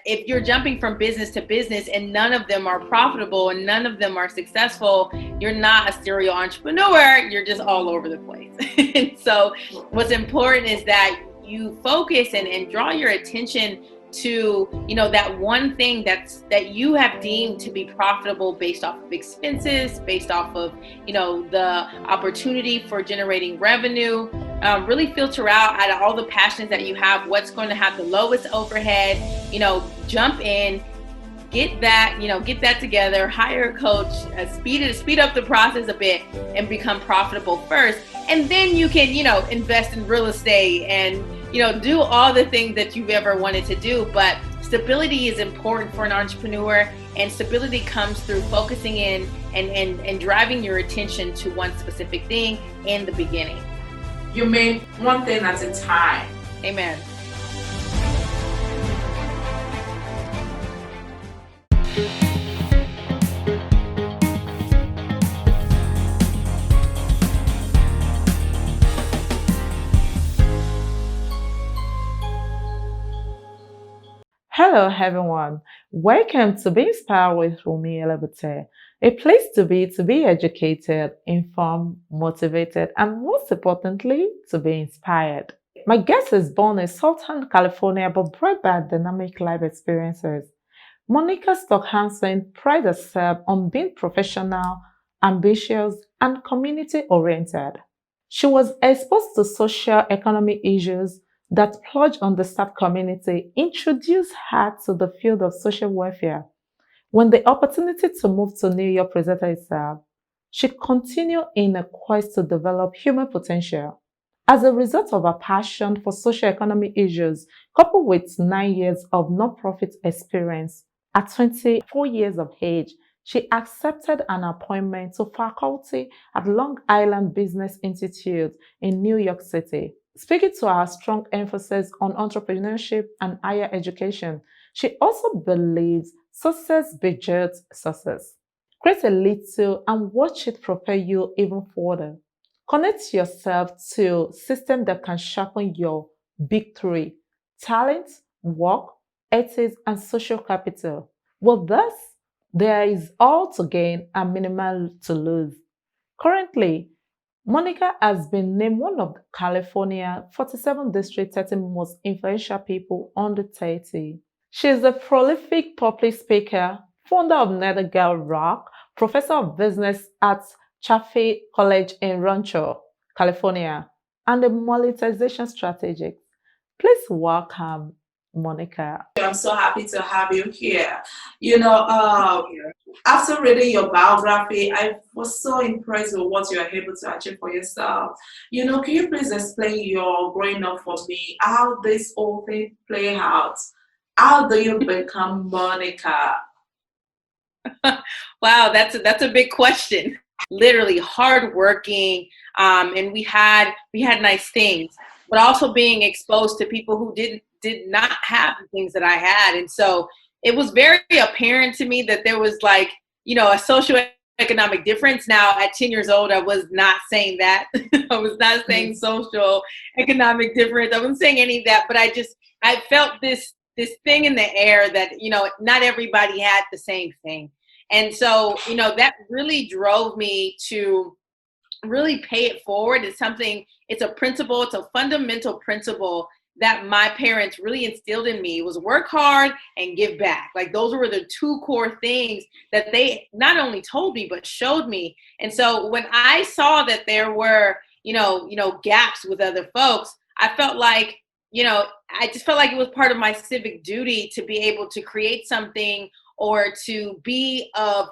if you're jumping from business to business and none of them are profitable and none of them are successful, you're not a serial entrepreneur. You're just all over the place. And so what's important is that you focus and draw your attention to, that one thing that you have deemed to be profitable based off of expenses, based off of, the opportunity for generating revenue. Really filter out of all the passions that you have, what's going to have the lowest overhead, jump in, get that together, hire a coach, speed up the process a bit and become profitable first. And then you can, invest in real estate and, do all the things that you've ever wanted to do. But stability is important for an entrepreneur, and stability comes through focusing in and driving your attention to one specific thing in the beginning. You mean one thing at a time. Amen. Hello, everyone. Welcome to Be Inspired with Rumi Elabute, a place to be educated, informed, motivated, and most importantly, to be inspired. My guest is born in Southern California but bred by dynamic life experiences. Monika Stockhausen prides herself on being professional, ambitious, and community-oriented. She was exposed to socio-economic issues that pledge on the staff community introduced her to the field of social welfare. When the opportunity to move to New York presented itself, she continued in a quest to develop human potential. As a result of her passion for socio-economic issues, coupled with 9 years of nonprofit experience, at 24 years of age, she accepted an appointment to faculty at Long Island Business Institute in New York City. Speaking to our strong emphasis on entrepreneurship and higher education, she also believes success begets success. Create a little and watch it propel you even further. Connect yourself to systems that can sharpen your big three: talent, work, ethics, and social capital. With this, there is all to gain and minimal to lose. Currently, Monika has been named one of California's 47 District 30 most influential people under 30. She is a prolific public speaker, founder of NerdyGirlsRock, professor of business at Chaffey College in Rancho, California, and a monetization strategist. Please welcome Monika. I'm so happy to have you here. After reading your biography, I was so impressed with what you are able to achieve for yourself. Can you please explain your growing up for me, how this whole thing play out? How do you become Monika? Wow, that's a big question. Literally hardworking, and we had nice things, but also being exposed to people who did not have the things that I had, and so it was very apparent to me that there was a socioeconomic difference. Now, at 10 years old, I was not saying that. I was not saying social economic difference. I wasn't saying any of that, but I felt this thing in the air that, not everybody had the same thing. And so, that really drove me to really pay it forward. It's a principle, it's a fundamental principle that my parents really instilled in me. It was work hard and give back. Like, those were the two core things that they not only told me, but showed me. And so when I saw that there were, gaps with other folks, I felt like, I just felt like it was part of my civic duty to be able to create something or to be of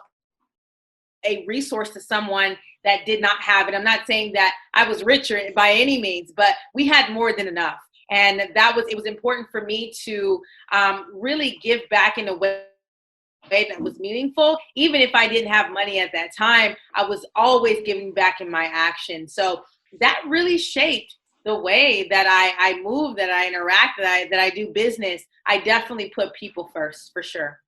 a resource to someone that did not have it. I'm not saying that I was richer by any means, but we had more than enough. And it was important for me to really give back in a way that was meaningful. Even if I didn't have money at that time, I was always giving back in my action. So that really shaped the way that I move, that I interact, that I do business. I definitely put people first, for sure.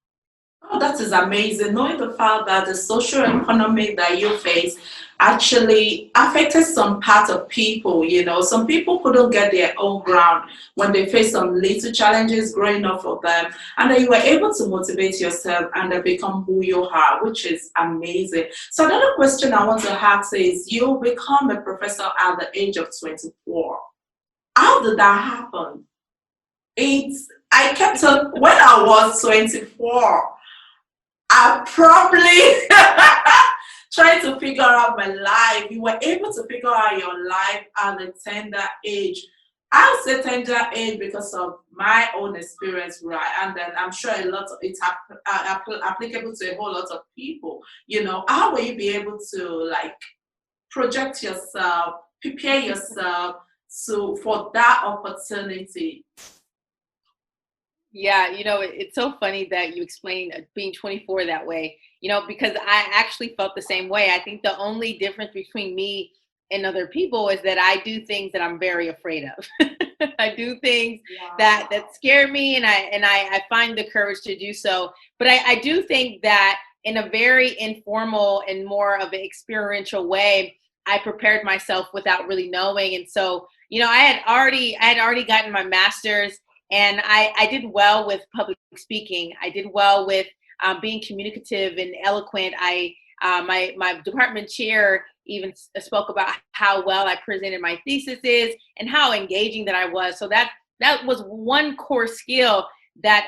Oh, that is amazing. Knowing the fact that the social economic that you face actually affected some part of people, some people couldn't get their own ground when they faced some little challenges growing up for them. And then you were able to motivate yourself and then become who you are, which is amazing. So another question I want to ask is you become a professor at the age of 24. How did that happen? I kept on when I was 24. I probably trying to figure out my life. You were able to figure out your life at a tender age. I'll say tender age because of my own experience, right? And then I'm sure a lot of it's applicable to a whole lot of people. How will you be able to like project yourself, prepare yourself for that opportunity? Yeah, it's so funny that you explained being 24 that way, because I actually felt the same way. I think the only difference between me and other people is that I do things that I'm very afraid of. I do things that scare me, and I find the courage to do so. But I do think that in a very informal and more of an experiential way, I prepared myself without really knowing. And so, I had already gotten my master's. And I did well with public speaking. I did well with being communicative and eloquent. My department chair even spoke about how well I presented my theses and how engaging that I was. So that was one core skill that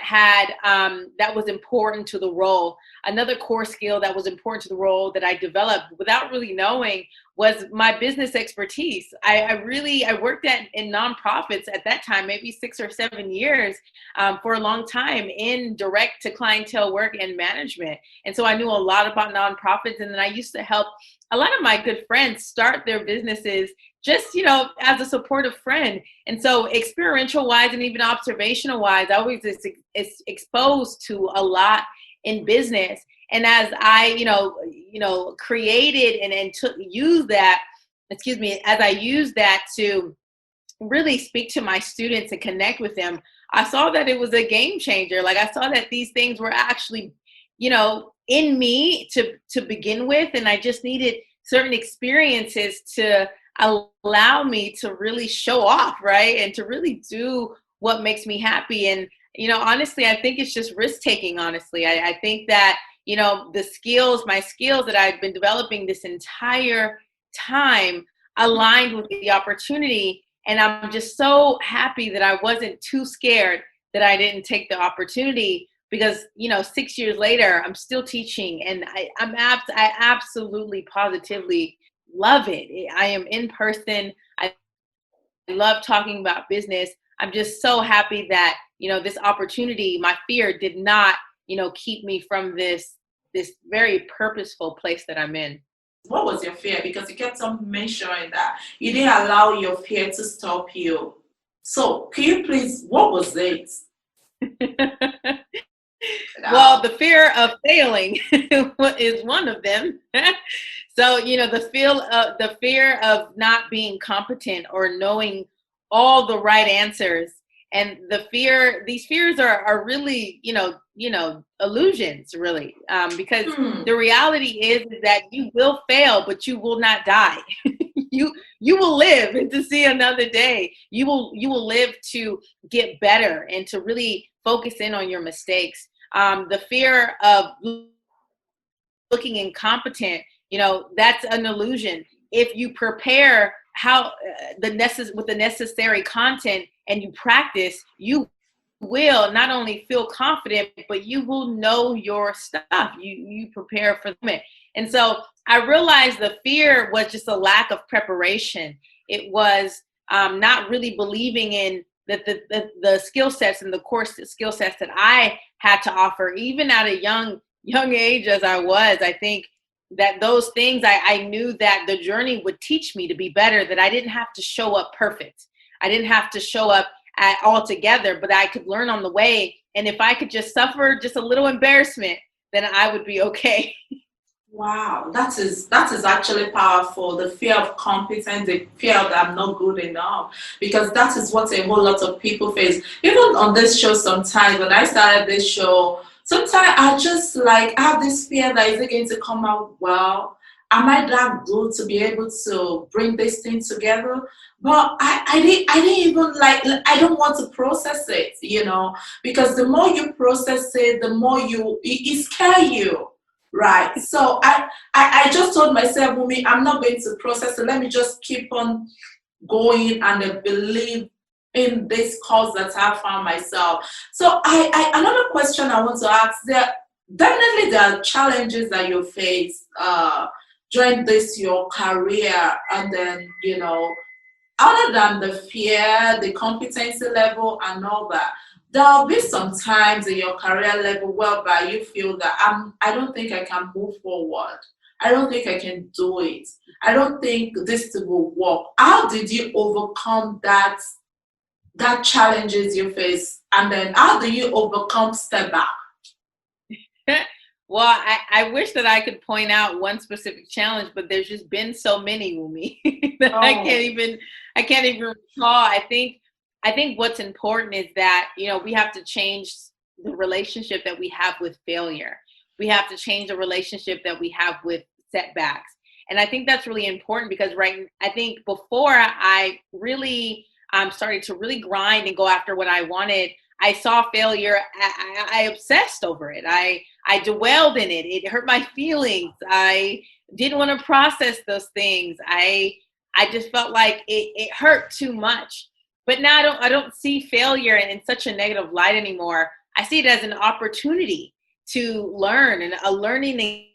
was important to the role. Another core skill that was important to the role that I developed without really knowing was my business expertise. I worked in nonprofits at that time, maybe 6 or 7 years, for a long time in direct to clientele work and management. And so I knew a lot about nonprofits, and then I used to help a lot of my good friends start their businesses just, as a supportive friend. And so experiential wise and even observational wise, I was exposed to a lot in business. And as I, created and used that, as I used that to really speak to my students and connect with them, I saw that it was a game changer. Like I saw that these things were actually, in me to begin with. And I just needed certain experiences to allow me to really show off, right? And to really do what makes me happy. And, honestly, I think it's just risk taking, honestly. I think that, my skills that I've been developing this entire time aligned with the opportunity. And I'm just so happy that I wasn't too scared that I didn't take the opportunity, because, 6 years later, I'm still teaching, and I absolutely positively love it. I am in person. I love talking about business. I'm just so happy that, this opportunity, my fear did not, keep me from this very purposeful place that I'm in. What was your fear? Because you kept on mentioning that you didn't allow your fear to stop you. So can you please, what was it? Well, the fear of failing is one of them. So, the fear of not being competent or knowing all the right answers. And these fears are really, illusions, really, because the reality is that you will fail, but you will not die. You will live and to see another day. You will live to get better and to really focus in on your mistakes. The fear of looking incompetent, that's an illusion. If you prepare with the necessary content and you practice, you will not only feel confident, but you will know your stuff. You prepare for it. And so I realized the fear was just a lack of preparation. It was not really believing in the skill sets and the core skill sets that I had to offer, even at a young age as I was. I think that those things, I knew that the journey would teach me to be better, that I didn't have to show up perfect. I didn't have to show up all together, but I could learn on the way. And if I could just suffer just a little embarrassment, then I would be okay. Wow, that is actually powerful. The fear of competence, the fear that I'm not good enough, because that is what a whole lot of people face. Even on this show, sometimes when I started this show, sometimes I just like have this fear that is it going to come out well? Am I that good to be able to bring this thing together? But I didn't even like I don't want to process it, because the more you process it, the more it scare you. Right. So I just told myself, Mumi, I'm not going to process it. Let me just keep on going and believe in this cause that I found myself. So another question I want to ask, definitely there are challenges that you face during this your career, and then other than the fear, the competency level and all that, there'll be some times in your career level whereby you feel that I don't think I can move forward. I don't think I can do it. I don't think this will work. How did you overcome that challenges you face? And then how do you overcome step back? Well, I wish that I could point out one specific challenge, but there's just been so many, Wumi, that I can't even recall. I think what's important is that, we have to change the relationship that we have with failure. We have to change the relationship that we have with setbacks. And I think that's really important because I think before I really started to really grind and go after what I wanted, I saw failure. I obsessed over it. I dwelled in it. It hurt my feelings. I didn't want to process those things. I just felt like it hurt too much. But now I don't see failure in such a negative light anymore. I see it as an opportunity to learn and a learning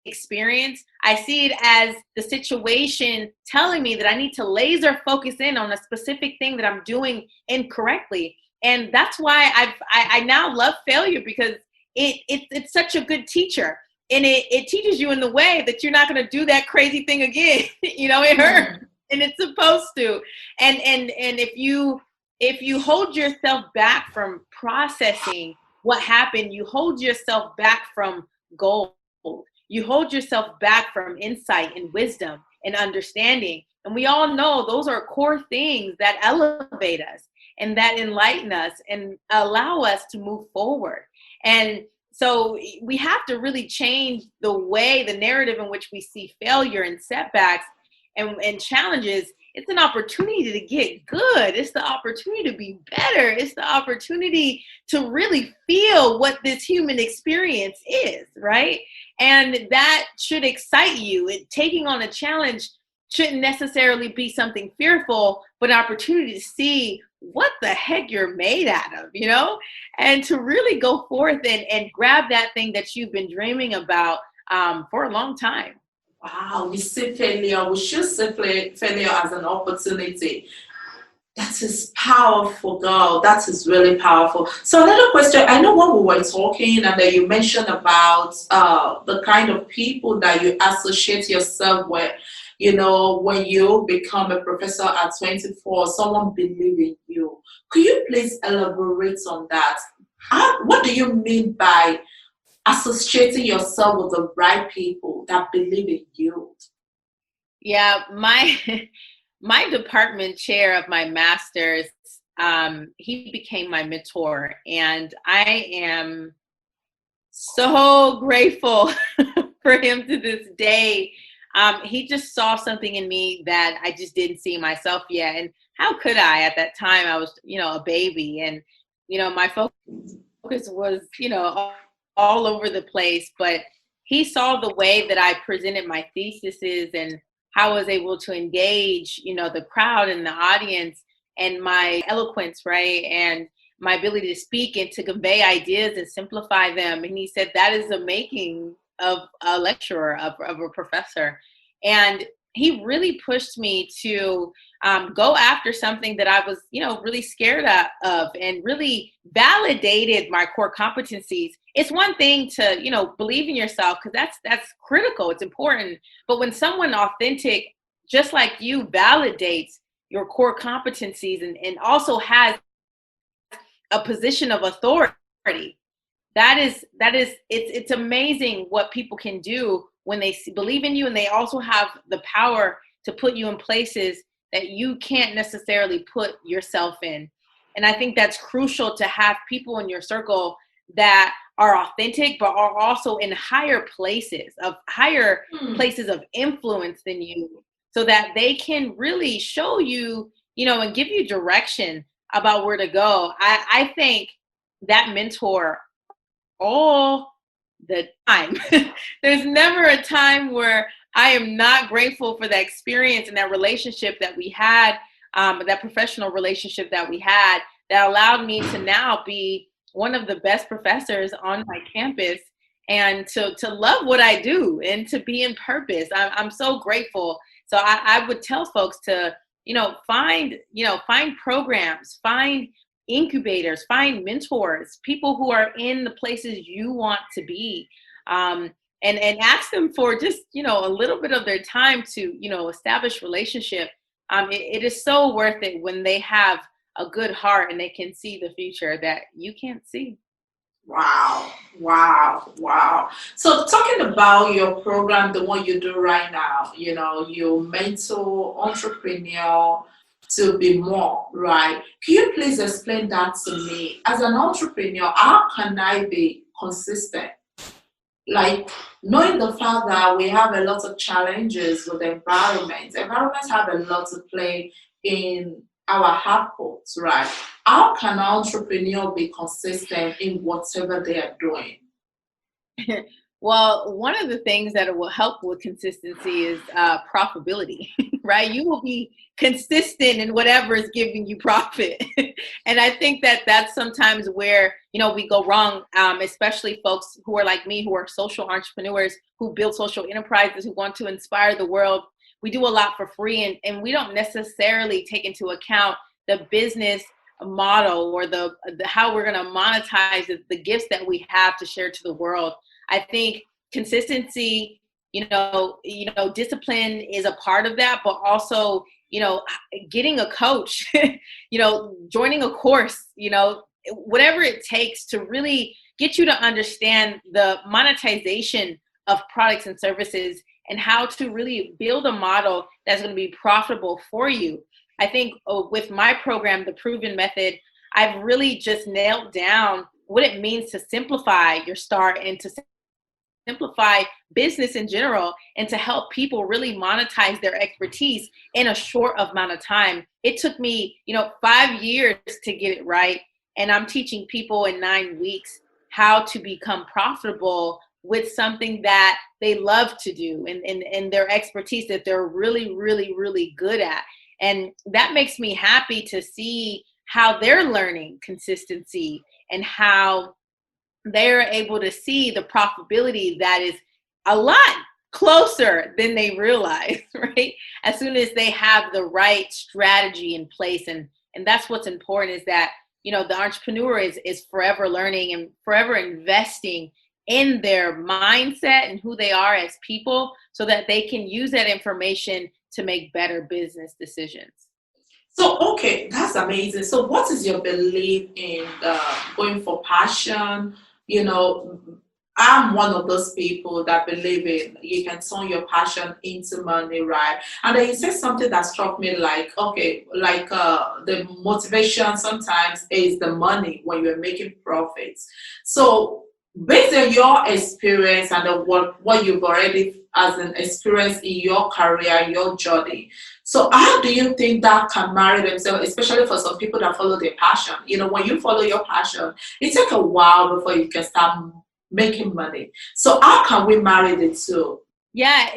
experience. I see it as the situation telling me that I need to laser focus in on a specific thing that I'm doing incorrectly. And that's why I now love failure, because it's such a good teacher. And it teaches you in the way that you're not going to do that crazy thing again. It hurts and it's supposed to. And if you hold yourself back from processing what happened, you hold yourself back from gold. You hold yourself back from insight and wisdom and understanding. And we all know those are core things that elevate us and that enlighten us and allow us to move forward. And so we have to really change the narrative in which we see failure and setbacks and challenges. It's an opportunity to get good. It's the opportunity to be better. It's the opportunity to really feel what this human experience is, right? And that should excite you. Taking on a challenge shouldn't necessarily be something fearful, but an opportunity to see what the heck you're made out of, and to really go forth and grab that thing that you've been dreaming about for a long time. Wow, we see failure. We should see failure as an opportunity. That is powerful, girl. That is really powerful. So another question. I know when we were talking and then you mentioned about the kind of people that you associate yourself with, when you become a professor at 24, someone believe in you. Could you please elaborate on that? What do you mean by associating yourself with the right people that believe in you? Yeah, my department chair of my master's, he became my mentor, and I am so grateful for him to this day. He just saw something in me that I just didn't see myself yet. And how could I? At that time, I was, a baby, and, my focus was, all over the place. But he saw the way that I presented my theses and how I was able to engage, the crowd and the audience, and my eloquence, right? And my ability to speak and to convey ideas and simplify them. And he said, that is the making of a lecturer, of a professor. And he really pushed me to go after something that I was, really scared of, and really validated my core competencies. It's one thing to, believe in yourself, because that's critical. It's important. But when someone authentic, just like you, validates your core competencies and also has a position of authority, it's amazing what people can do when they believe in you, and they also have the power to put you in places that you can't necessarily put yourself in. And I think that's crucial, to have people in your circle that are authentic, but are also in higher places of influence than you, so that they can really show you, and give you direction about where to go. I think that mentor all the time. There's never a time where I am not grateful for that experience and that relationship that we had, that professional relationship that we had, that allowed me to now be one of the best professors on my campus, and to love what I do and to be in purpose. I'm so grateful. So I would tell folks to, find programs, find incubators, find mentors, people who are in the places you want to be, and ask them for just, a little bit of their time to, establish relationship. It is so worth it when they have a good heart and they can see the future that you can't see. Wow, wow, wow. So talking about your program, the one you do right now, you mentor entrepreneur to be more, right? Can you please explain that to me? As an entrepreneur, how can I be consistent? Like, knowing the fact that we have a lot of challenges with the environment. Environments have a lot to play in our outputs, right? How can an entrepreneur be consistent in whatever they are doing? Well, one of the things that will help with consistency is profitability, right? You will be consistent in whatever is giving you profit. And I think that that's sometimes where, we go wrong, especially folks who are like me, who are social entrepreneurs, who build social enterprises, who want to inspire the world. We do a lot for free, and we don't necessarily take into account the business model, or the how we're going to monetize the gifts that we have to share to the world. I think consistency, discipline is a part of that, but also, getting a coach, joining a course, whatever it takes to really get you to understand the monetization of products and services, and how to really build a model that's going to be profitable for you. I think with my program, the Proven Method, I've really just nailed down what it means to simplify your start, and to simplify business in general, and to help people really monetize their expertise in a short amount of time. It took me, 5 years to get it right. And I'm teaching people in 9 weeks how to become profitable with something that they love to do, and their expertise that they're really, really, really good at. And that makes me happy to see how they're learning consistency, and how they're able to see the profitability that is a lot closer than they realize, right? As soon as they have the right strategy in place. And that's what's important, is that, the entrepreneur is forever learning and forever investing in their mindset and who they are as people, so that they can use that information to make better business decisions. So, okay, that's amazing. So, what is your belief in going for passion? I'm one of those people that believe in you can turn your passion into money, right? And then you said something that struck me, like, okay, like the motivation sometimes is the money when you're making profits. So, based on your experience and what you've already as an experience in your career, your journey, so how do you think that can marry themselves, especially for some people that follow their passion? When you follow your passion, it takes a while before you can start making money. So how can we marry the two? Yeah,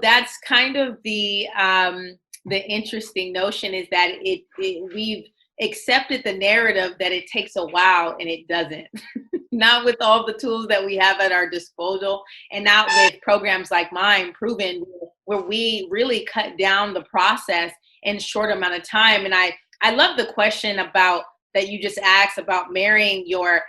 that's kind of the interesting notion, is that we've accepted the narrative that it takes a while, and it doesn't. Not with all the tools that we have at our disposal, and not with programs like mine, Proven, where we really cut down the process in a short amount of time. And I love the question about that you just asked about marrying your,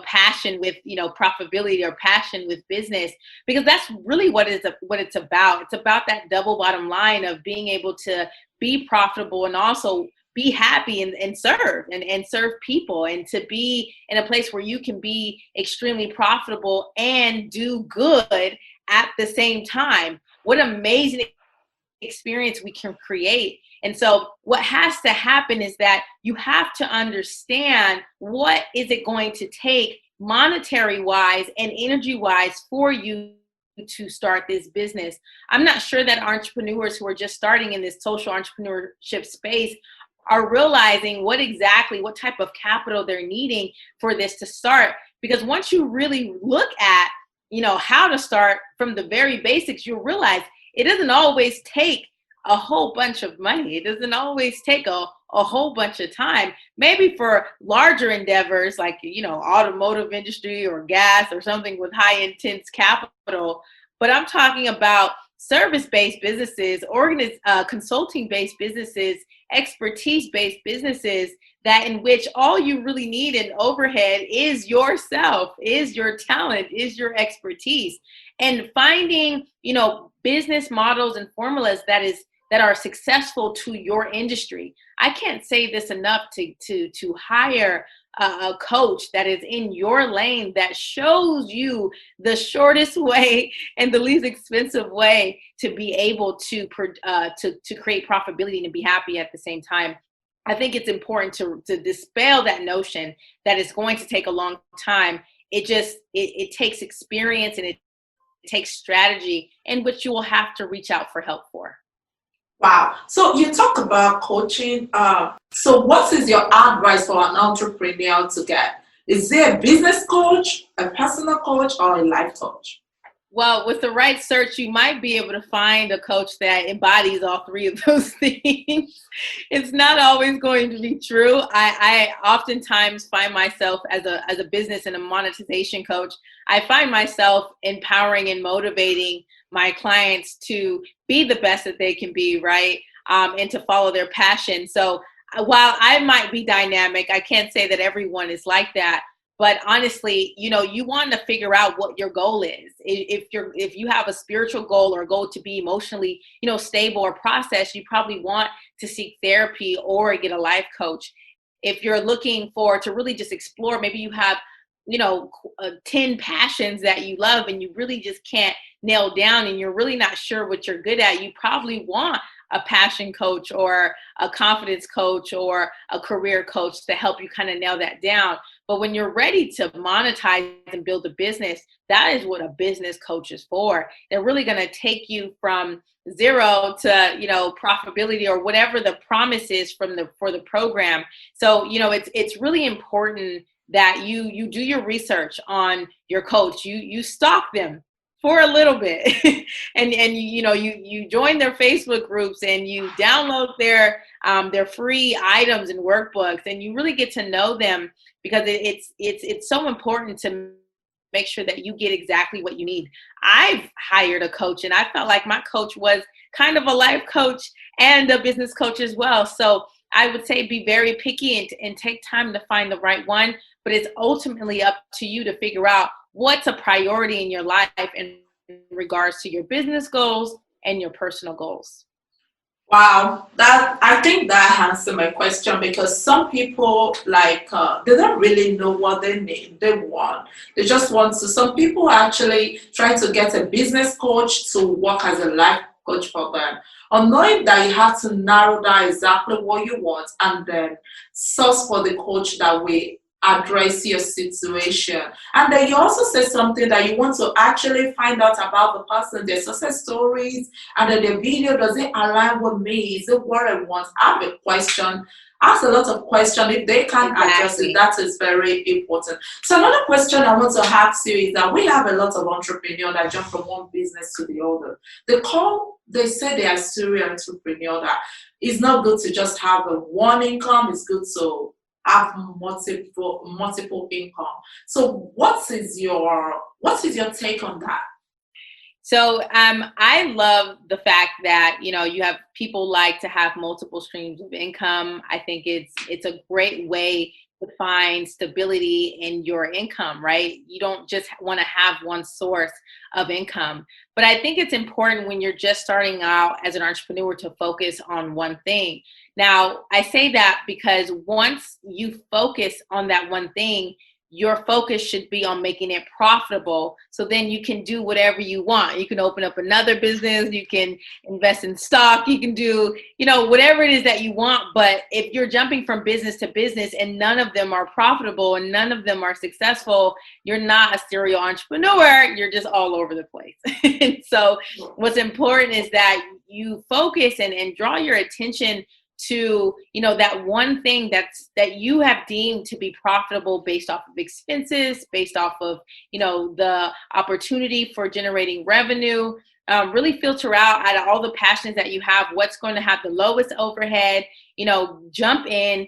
passion with, profitability, or passion with business, because that's really what it's about. It's about that double bottom line of being able to be profitable, and also be happy, and serve and serve people, and to be in a place where you can be extremely profitable and do good at the same time. What amazing experience we can create. And so what has to happen is that you have to understand, what is it going to take monetary wise and energy wise for you to start this business. I'm not sure that entrepreneurs who are just starting in this social entrepreneurship space are realizing what type of capital they're needing for this to start. Because once you really look at, how to start from the very basics, you'll realize it doesn't always take a whole bunch of money. It doesn't always take a whole bunch of time. Maybe for larger endeavors like, automotive industry or gas or something with high intense capital. But I'm talking about service-based businesses, consulting-based businesses, expertise-based businesses that in which all you really need in overhead is yourself, is your talent, is your expertise. And finding, business models and formulas that are successful to your industry. I can't say this enough to hire a coach that is in your lane that shows you the shortest way and the least expensive way to be able to create profitability and be happy at the same time. I think it's important to dispel that notion that it's going to take a long time. It takes experience and it takes strategy in which you will have to reach out for help for. Wow. So you talk about coaching. So what is your advice for an entrepreneur to get? Is there a business coach, a personal coach, or a life coach? Well, with the right search, you might be able to find a coach that embodies all three of those things. It's not always going to be true. I oftentimes find myself as a business and a monetization coach, I find myself empowering and motivating my clients to be the best that they can be, right? And to follow their passion. So while I might be dynamic, I can't say that everyone is like that. But honestly, you want to figure out what your goal is. If you have a spiritual goal or a goal to be emotionally, stable or processed, you probably want to seek therapy or get a life coach. If you're looking to really just explore, maybe you have, 10 passions that you love and you really just can't nail down and you're really not sure what you're good at, you probably want a passion coach or a confidence coach or a career coach to help you kind of nail that down. But when you're ready to monetize and build a business, that is what a business coach is for. They're really going to take you from zero to, profitability or whatever the promise is for the program. So, it's really important that you do your research on your coach. You stalk them for a little bit and you join their Facebook groups and you download their free items and workbooks and you really get to know them, because it's so important to make sure that you get exactly what you need. I've hired a coach and I felt like my coach was kind of a life coach and a business coach as well. So I would say be very picky and take time to find the right one, but it's ultimately up to you to figure out what's a priority in your life in regards to your business goals and your personal goals. Wow, I think that answers my question, because some people they don't really know what they need, they want. They just want to. Some people actually try to get a business coach to work as a life coach for them, or knowing that you have to narrow down exactly what you want and then source for the coach that will address your situation. And then you also say something that you want to actually find out about the person, their success stories, and then the video, does it align with me? Is it what I want? I have a question. Ask a lot of questions. If they can't address it, that is very important. So another question I want to ask you is that we have a lot of entrepreneurs that jump from one business to the other. They say they are serial entrepreneur, that it's not good to just have one income. It's good to have multiple income. So what is your take on that? So I love the fact that, you have people like to have multiple streams of income. I think it's a great way to find stability in your income, right? You don't just want to have one source of income. But I think it's important when you're just starting out as an entrepreneur to focus on one thing. Now, I say that because once you focus on that one thing, your focus should be on making it profitable. So then you can do whatever you want. You can open up another business, you can invest in stock, you can do, whatever it is that you want. But if you're jumping from business to business and none of them are profitable and none of them are successful, you're not a serial entrepreneur. You're just all over the place. And so what's important is that you focus and draw your attention to, that one thing that you have deemed to be profitable based off of expenses, based off of, the opportunity for generating revenue. Really filter out of all the passions that you have, what's going to have the lowest overhead, jump in,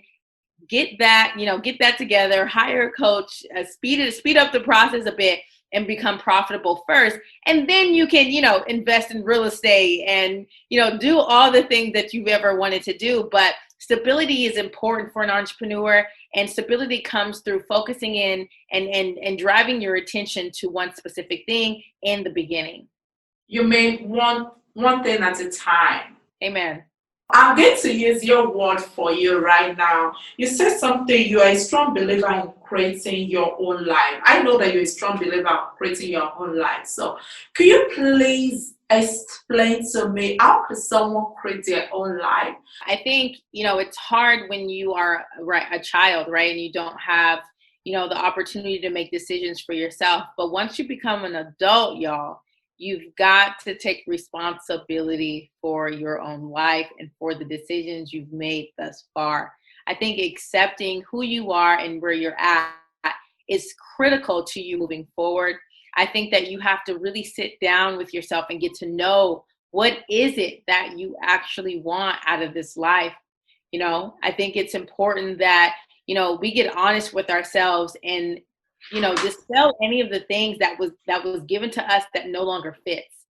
get that together, hire a coach, speed up the process a bit, and become profitable first. And then you can, invest in real estate and, do all the things that you've ever wanted to do. But stability is important for an entrepreneur, and stability comes through focusing in and driving your attention to one specific thing in the beginning. You mean one thing at a time. Amen. I'm going to use your word for you right now. You said something, you are a strong believer in creating your own life. I know that you're a strong believer in creating your own life. So could you please explain to me, how could someone create their own life? I think, it's hard when you are a child, right? And you don't have, the opportunity to make decisions for yourself. But once you become an adult, y'all, you've got to take responsibility for your own life and for the decisions you've made thus far. I think accepting who you are and where you're at is critical to you moving forward. I think that you have to really sit down with yourself and get to know, what is it that you actually want out of this life? I think it's important that, we get honest with ourselves and dispel any of the things that was given to us that no longer fits,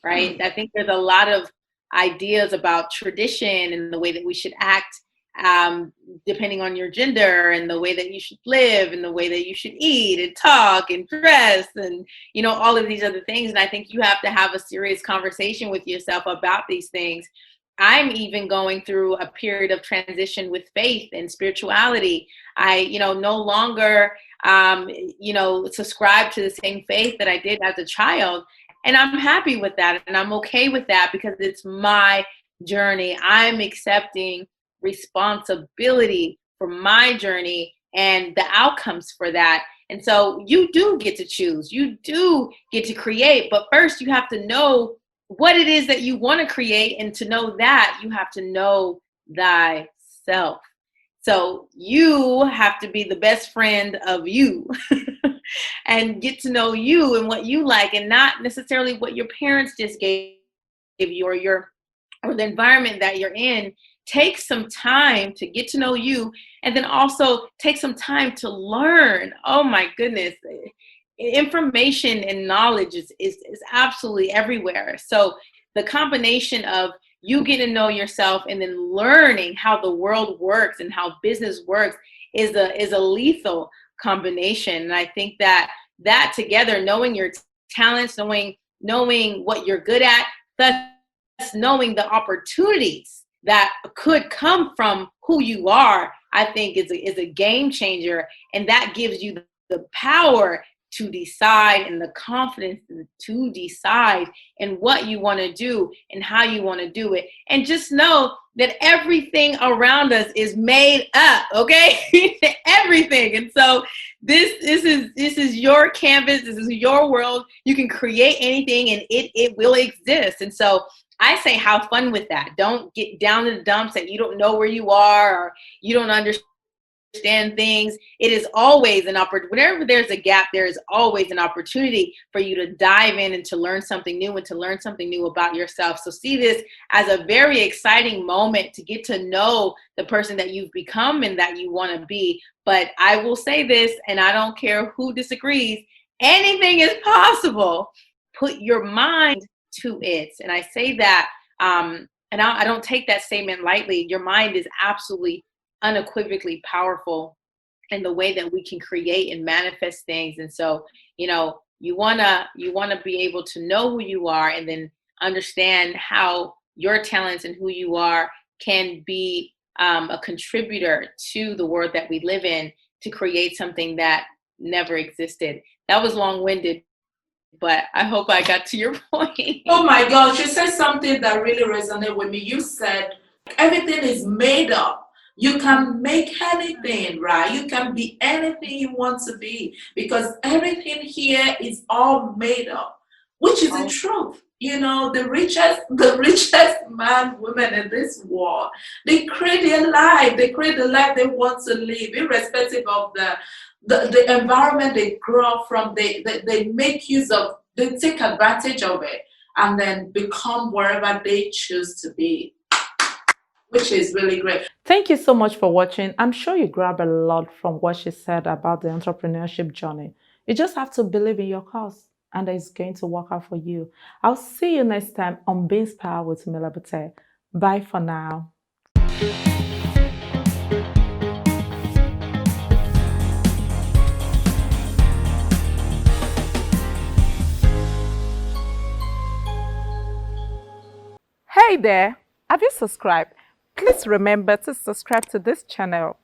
right? I think there's a lot of ideas about tradition and the way that we should act, depending on your gender, and the way that you should live, and the way that you should eat and talk and dress, and all of these other things. And I think you have to have a serious conversation with yourself about these things. I'm even going through a period of transition with faith and spirituality. I, no longer, subscribe to the same faith that I did as a child. And I'm happy with that. And I'm okay with that because it's my journey. I'm accepting responsibility for my journey and the outcomes for that. And so you do get to choose. You do get to create. But first, you have to know what it is that you want to create, and to know that you have to know thyself. So you have to be the best friend of you and get to know you and what you like, and not necessarily what your parents just gave you or the environment that you're in. Take some time to get to know you, and then also take some time to learn. Oh my goodness. Information and knowledge is absolutely everywhere. So the combination of you getting to know yourself and then learning how the world works and how business works is a lethal combination. And I think that together, knowing your talents, knowing what you're good at, thus knowing the opportunities that could come from who you are, I think is a game changer. And that gives you the power to decide and the confidence to decide and what you want to do and how you want to do it. And just know that everything around us is made up, okay? Everything. And so this is your canvas. This is your world. You can create anything and it will exist. And so I say have fun with that. Don't get down in the dumps that you don't know where you are or you don't understand things. It is always an opportunity. Whenever there's a gap, there is always an opportunity for you to dive in and to learn something new and to learn something new about yourself. So see this as a very exciting moment to get to know the person that you've become and that you want to be. But I will say this, and I don't care who disagrees, anything is possible. Put your mind to it. And I say that, and I don't take that statement lightly. Your mind is absolutely unequivocally powerful in the way that we can create and manifest things. And so, you want to be able to know who you are and then understand how your talents and who you are can be a contributor to the world that we live in, to create something that never existed. That was long-winded, but I hope I got to your point. Oh my gosh, you said something that really resonated with me. You said everything is made up. You can make anything, right? You can be anything you want to be because everything here is all made up, which is the truth. You know, the richest man, women in this world, they create their life. They create the life they want to live, irrespective of the environment they grow up from. They make use of, they take advantage of it and then become wherever they choose to be, which is really great. Thank you so much for watching. I'm sure you grabbed a lot from what she said about the entrepreneurship journey. You just have to believe in your cause and it's going to work out for you. I'll see you next time on Be Inspired with Milabute. Bye for now. Hey there, have you subscribed? Please remember to subscribe to this channel